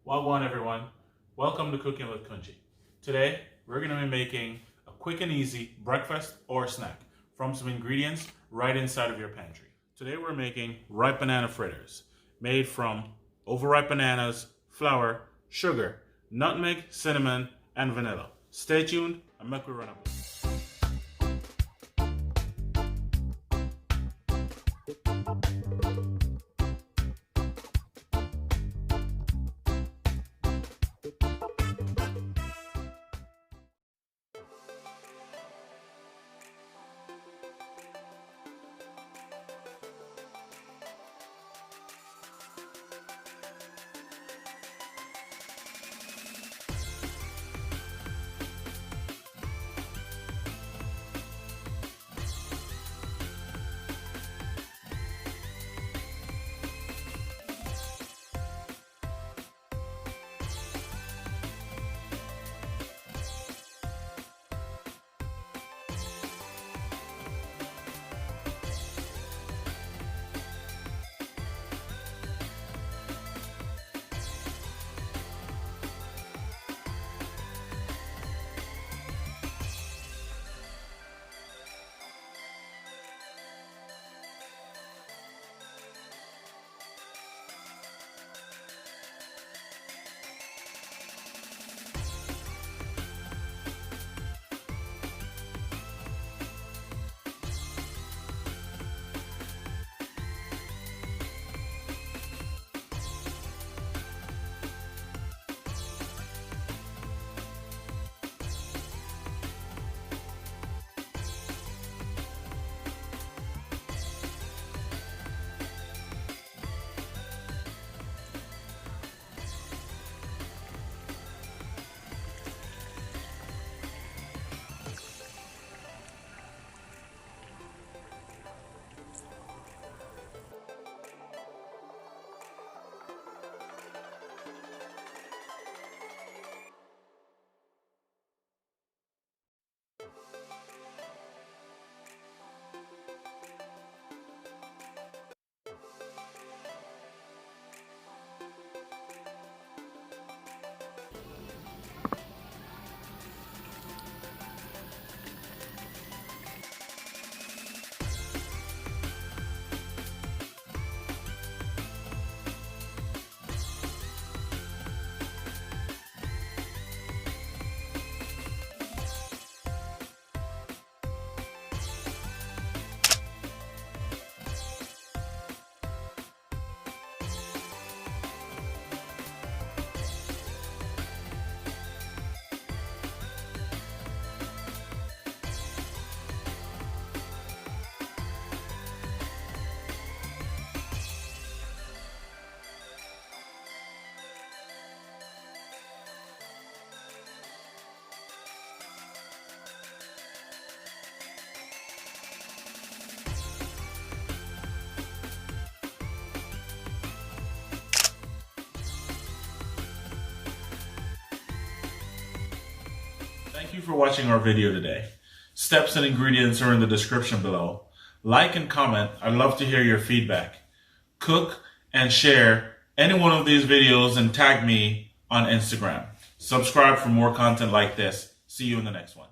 Wagwan everyone, welcome to Cooking with Kunji. Today we're going to be making a quick and easy breakfast or snack from some ingredients right inside of your pantry. Today we're making ripe banana fritters made from overripe bananas, flour, sugar, nutmeg, cinnamon, and vanilla. Stay tuned and make we run up. Thank you for watching our video today. Steps and ingredients are in the description below. Like and comment. I'd love to hear your feedback. Cook and share any one of these videos and tag me on Instagram. Subscribe for more content like this. See you in the next one.